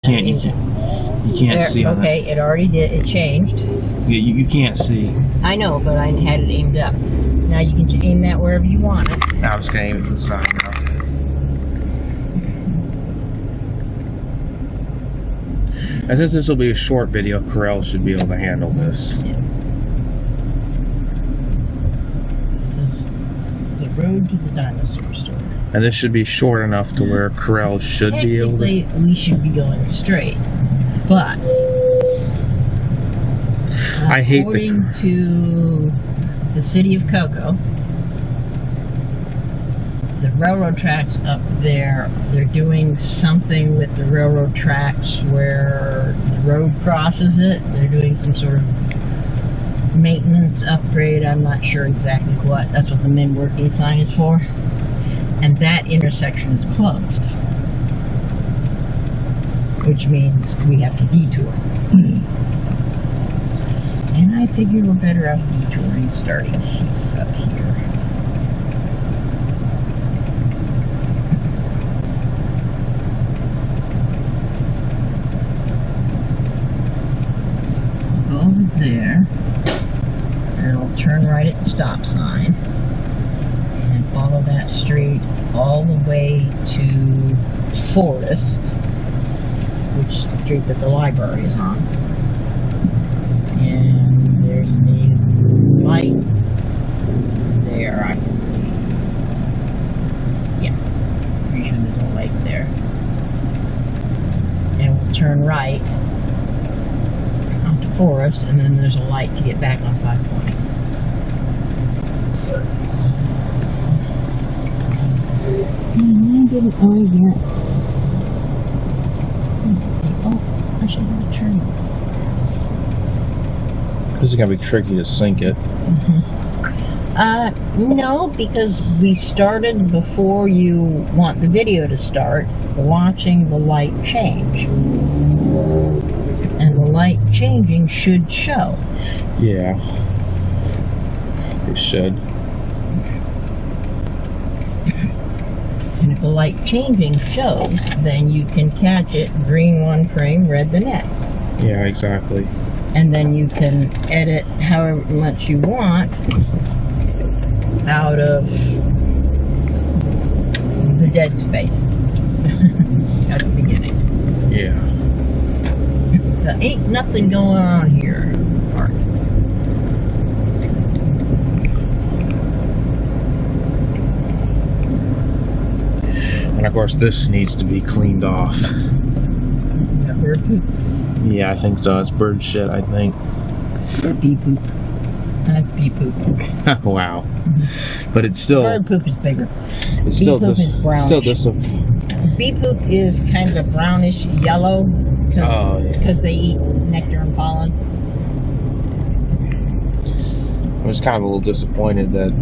can't. You can't there, see on okay, it already did. It changed. Yeah, you can't see. I know, but I had it aimed up. Now you can aim that wherever you want it. I was gonna aim it to the side now. And since this will be a short video, Corel should be able to handle this. Yeah. This is the road to the dinosaur store. And this should be short enough to where Corel should be able to. Technically, we should be going straight, but I hate according to the city of Cocoa, the railroad tracks up there, they're doing something with the railroad tracks where the road crosses it. They're doing some sort of maintenance upgrade. I'm not sure exactly what. That's what the men working sign is for. And that intersection is closed, which means we have to detour. And I figure we're better off detouring starting up here. Go over there, and I'll turn right at the stop sign, and follow that street all the way to Forest, which is the street that the library is on. And there's the light there, I believe. Yeah, pretty sure there's a light there. And we'll turn right onto Forest, and then there's a light to get back on 520. I didn't know yet. Oh, I should have a turn. This is gonna be tricky to sync it. No, because we started before you want the video to start, watching the light change. And the light changing should show. Yeah. It should. And if the light changing shows, then you can catch it, green one frame, red the next. Yeah, exactly. And then you can edit however much you want out of the dead space at the beginning. Yeah. There ain't nothing going on here. Park. And of course this needs to be cleaned off. Bird poop. Yeah, I think so. It's bird shit, I think. Or bee poop. That's bee poop. Wow. But it's still. Bird poop is bigger. It's Bee still poop this. is brownish. Still this. Bee poop is kind of brownish yellow because they eat nectar and pollen. I was kind of a little disappointed that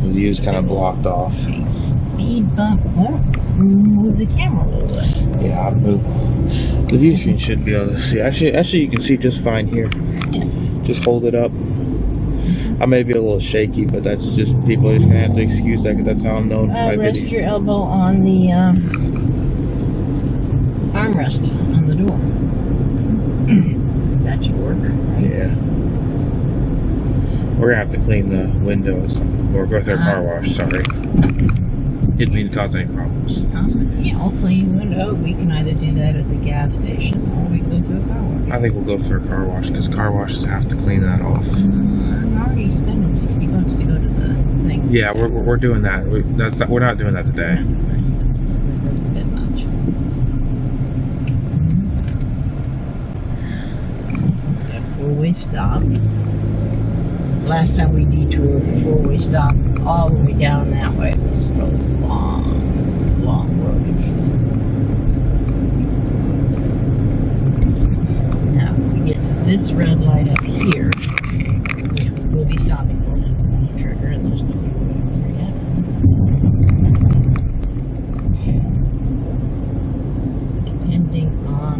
the view's kind of blocked off. Speed bump. Well, move the camera a little bit. Yeah, I'll move. The view screen should be able to see. Actually, you can see just fine here. Yeah. Just hold it up. I may be a little shaky, but that's just people are just gonna have to excuse that because that's how I'm known for my Rest videos. your elbow on the armrest on the door. That should work, right? Yeah. We're gonna have to clean the windows or go through a car wash. Sorry. Didn't mean to cause any problems. Yeah, I'll clean the window. We can either do that at the gas station or we can go to a car wash. I think we'll go through a car wash because car washes have to clean that off. I'm already spending $60 to go to the thing. Yeah, we're doing that. We're not doing that today. A bit much. That four-way stop. Last time we detoured, the four-way stop all the way down that way. It was a long, long road. Now, when we get to this red light up here, we'll be stopping for it on the trigger, and there's no people there yet. Depending on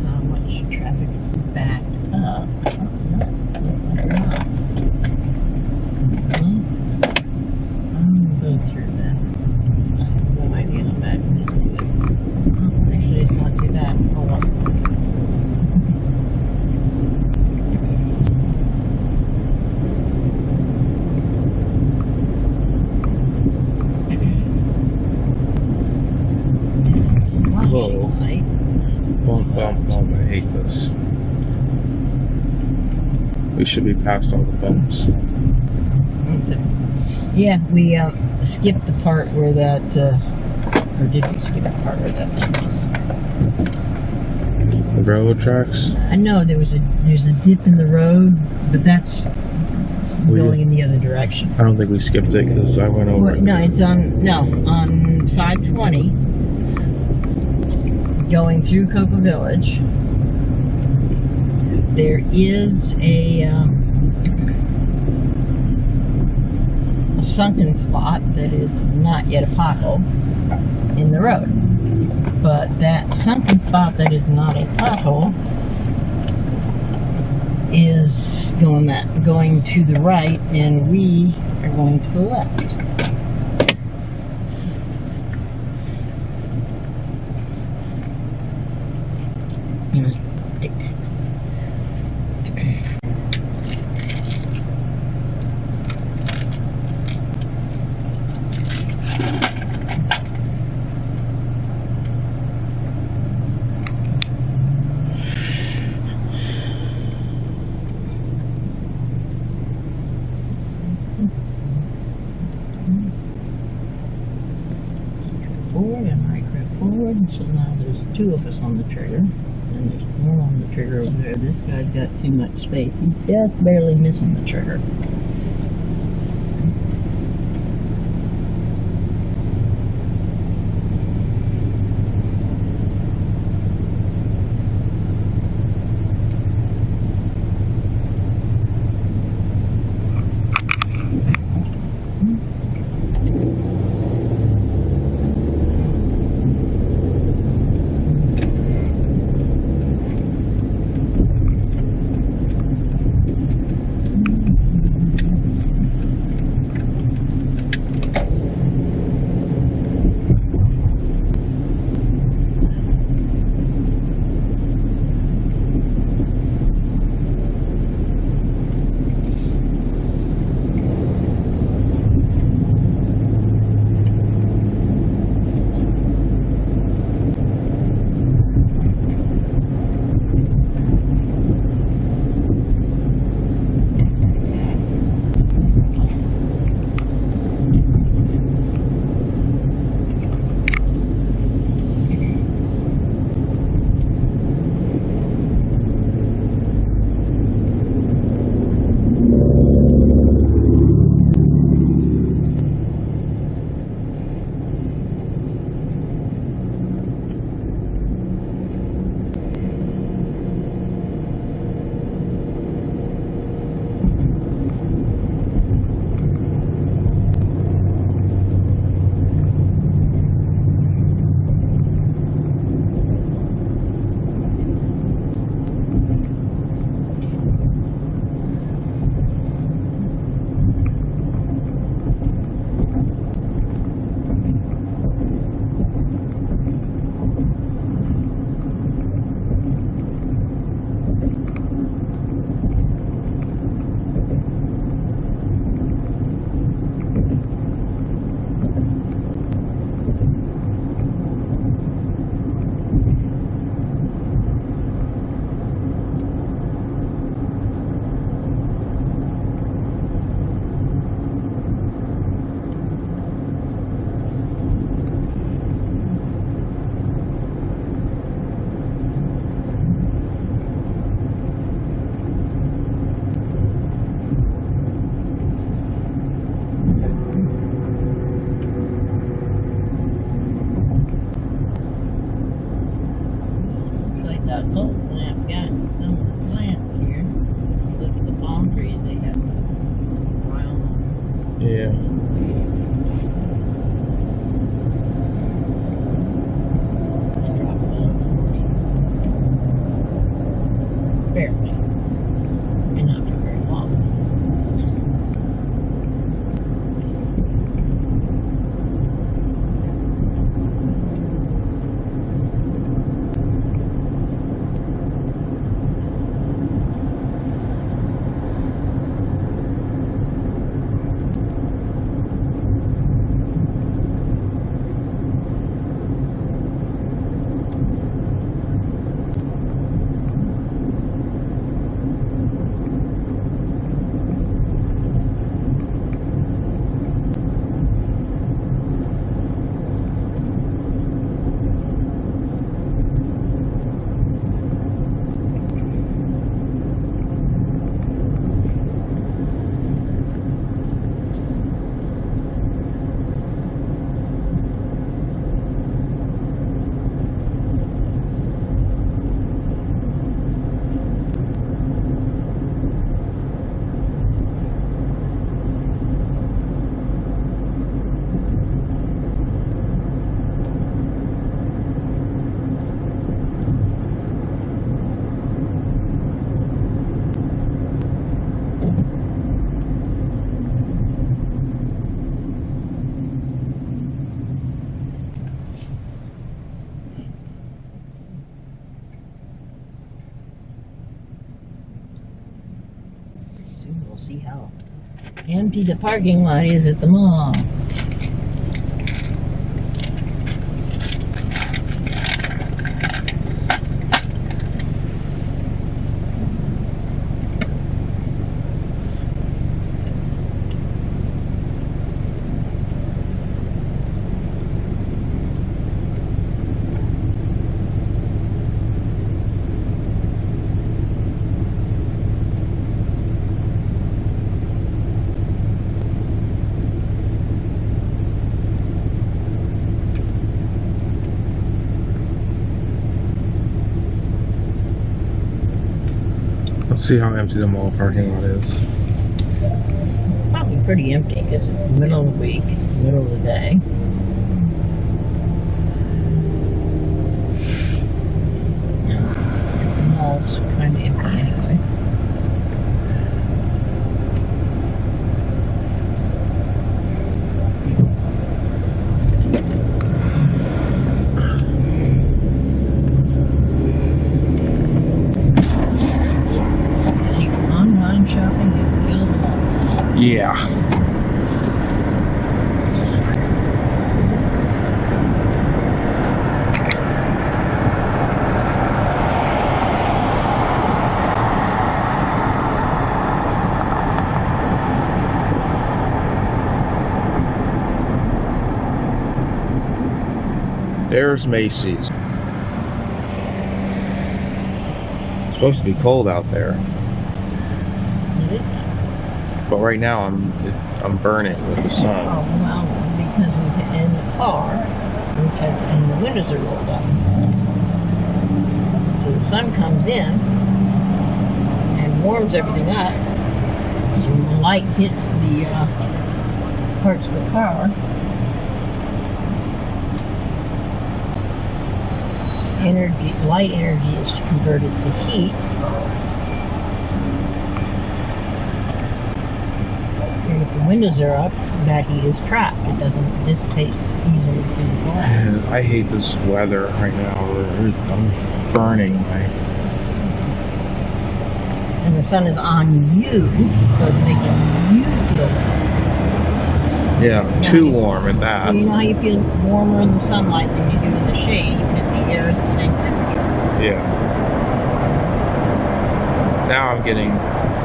how much traffic is backed up. Go through that. I have no idea how bad it is. Actually, it's Whoa. Light. Bump, bump, bump. I hate this. We should be past all the bumps. Yeah, we skipped the part where that, or did we skip the part where that thing was? The railroad tracks? I know there's a dip in the road, but that's going in the other direction. I don't think we skipped it because I went over it. No, it's on 520, going through Cocoa Village. There is a sunken spot that is not yet a pothole in the road. But that sunken spot that is not a pothole is going to the right, and we are going to the left. Forward and right grip forward. So now there's two of us on the trigger, and there's one on the trigger over there. This guy's got too much space. He's just barely missing the trigger. see how empty the parking lot is at the mall. Let's see how empty the mall parking lot is. Probably pretty empty because it's the middle of the week, it's the middle of the day. The mall's kind of empty anyway. Online shopping is killed. Yeah. There's Macy's. It's supposed to be cold out there, but right now I'm burning with the Oh, sun. well, because we're in the car, and the windows are rolled up. So the sun comes in and warms everything up. So when the light hits the parts of the car, light energy is converted to heat. And if the windows are up, that heat is trapped. It doesn't dissipate easily through the glass. Man, I hate this weather right now. I'm burning. And the sun is on you, so it's making you feel warm. Yeah, too warm at that. You know how you feel warmer in the sunlight than you do in the shade, even if the air is the same temperature. Yeah. Now I'm getting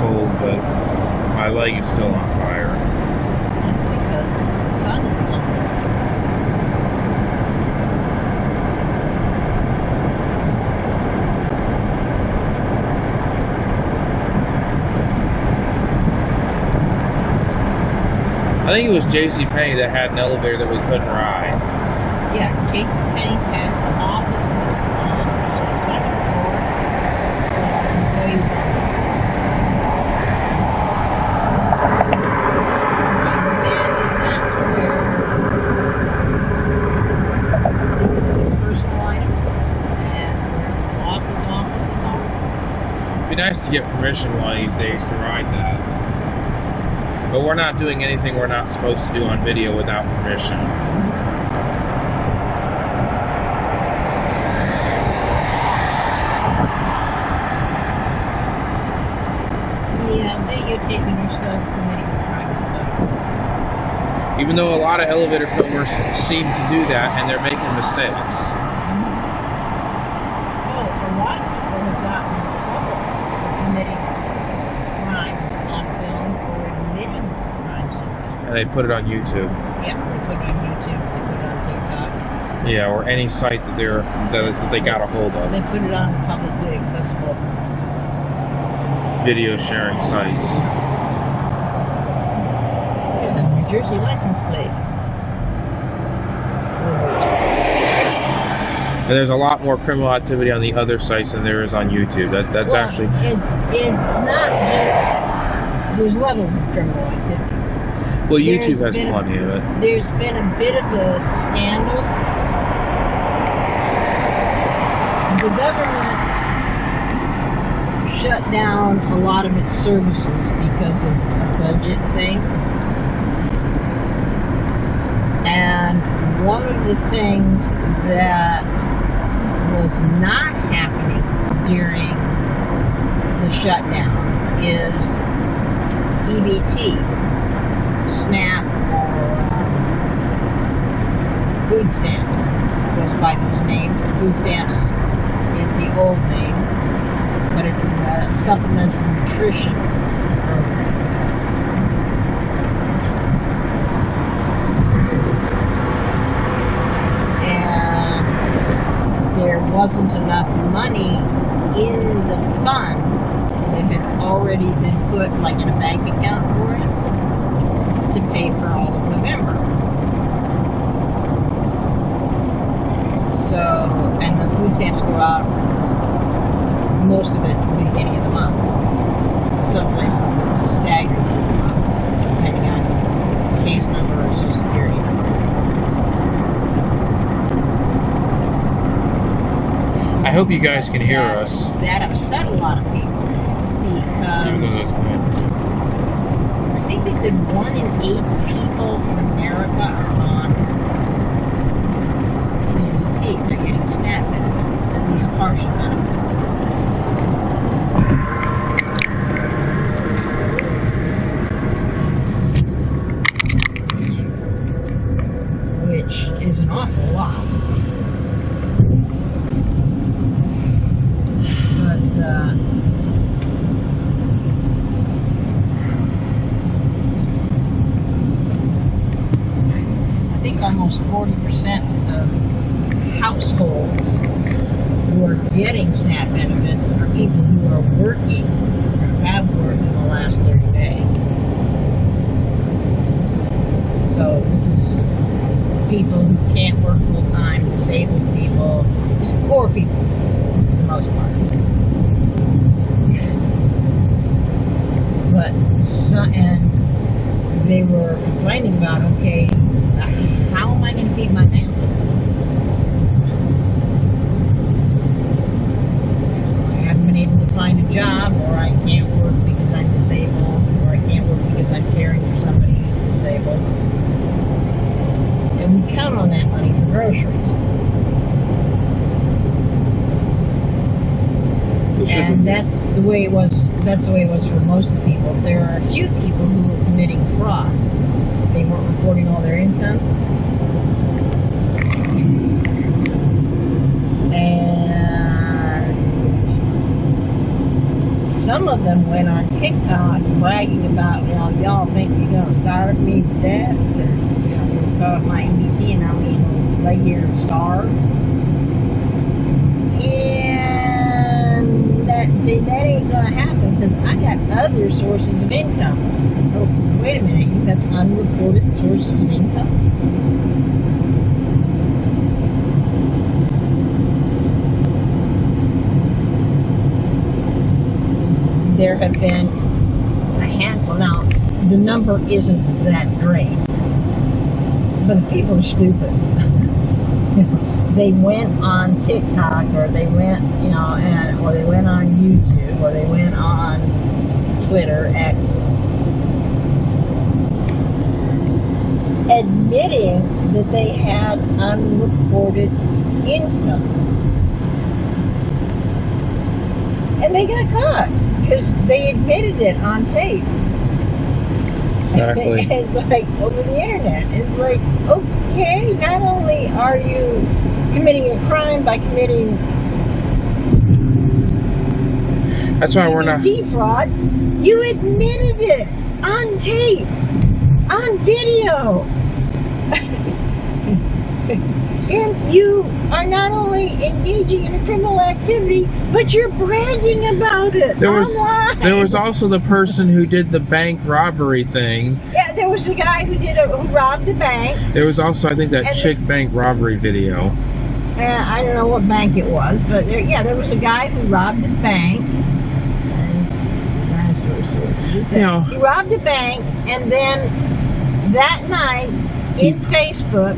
cold, but my leg is still on fire. That's because the sun is on you. I think it was JCPenney that had an elevator that we couldn't ride. Yeah, JCPenney's has offices on the second floor. Employees on the and that's where the personal items and where the boss's offices are. It'd be nice to get permission one of these days to ride that. But we're not doing anything we're not supposed to do on video without permission. Yeah, videotaping yourself committing crimes stuff. Even though a lot of elevator filmers seem to do that and they're making mistakes. Oh, a lot of people have gotten in trouble for committing crimes on film or admitting crimes on film. And they put it on YouTube. Yeah, they put it on YouTube, they put it on TikTok. Yeah, or any site that they got a hold of. They put it on publicly accessible. Video sharing sites. There's a New Jersey license plate. And there's a lot more criminal activity on the other sites than there is on YouTube. That's Well, actually. It's not just. There's levels of criminal activity. Well, YouTube There's has been plenty of it. There's been a bit of a scandal. The government shut down a lot of its services because of a budget thing. And one of the things that was not happening during the shutdown is EBT, SNAP, or food stamps. It goes by those names. Food stamps is the old name, but it's the supplemental nutrition program. And there wasn't enough money in the fund that had already been put like in a bank account for it to pay for all of November. So, and the food stamps go out, most of it at the beginning of the month. Some places it's staggered through the month, depending on case number or Social Security number. I hope you guys can hear us. That upset a lot of people because I think they said 1 in 8 people in America are on EBT. They're getting SNAP benefits, at least partial benefits. Which is an awful lot. But I think almost 40% of households who are getting SNAP benefits are people who are working or have worked in the last 30 days. So this is people who can't work full time, disabled people, just poor people for the most part. But and they were complaining about, okay, how am I going to feed my family? I haven't been able to find a job, or I can't work because I'm disabled, or I can't work because I'm caring for somebody who's disabled. And we count on that money for groceries. And that's the way it was. That's the way it was for most of the people. There are a few people who were committing fraud. They weren't reporting all their income, and some of them went on TikTok bragging about, you know, y'all think you're gonna starve me to death because, you know, you caught my EBT and I'm gonna lay here and starve. And that ain't gonna happen because I got other sources of income. Oh, wait a minute, you have unreported sources of income? There have been a handful. Now, the number isn't that great, but the people are stupid. They went on TikTok, or they went, you know, or they went on YouTube, or they went on Twitter, X, admitting that they had unreported income. And they got caught because they admitted it on tape. Exactly. It's like over the internet. It's like, okay, not only are you committing a crime by committing That's why we're not fraud, you admitted it on tape, on video. And you are not only engaging in a criminal activity, but you're bragging about it online. There was also the person who did the bank robbery thing. Yeah, there was the guy who robbed a bank. There was also, I think, that chick bank robbery video. I don't know what bank it was, but there was a guy who robbed a bank. He robbed a bank, and then that night in Facebook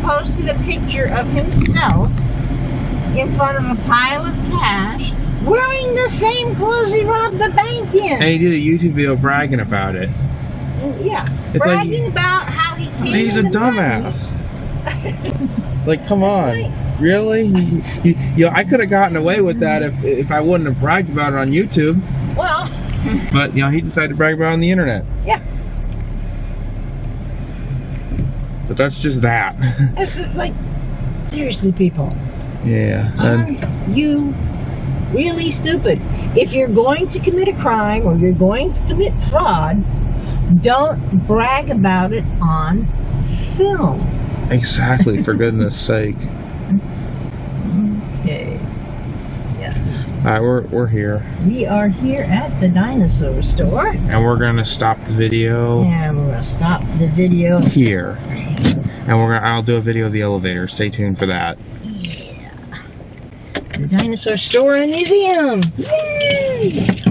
posted a picture of himself in front of a pile of cash, wearing the same clothes he robbed the bank in. And he did a YouTube video bragging about it. Yeah, bragging about how he came. He's a dumbass. Like, come on, really? I could have gotten away with that if I wouldn't have bragged about it on YouTube. Well, But, you know, he decided to brag about it on the internet. Yeah. But that's just that. It's just like, seriously, people. Yeah. Are you really stupid? If you're going to commit a crime or you're going to commit fraud, don't brag about it on film. Exactly, for goodness sake. Okay. Yeah. Alright, we're here. We are here at the dinosaur store. And we're gonna stop the video. And we're gonna stop the video here. And I'll do a video of the elevator. Stay tuned for that. Yeah. The dinosaur store and museum. Yay!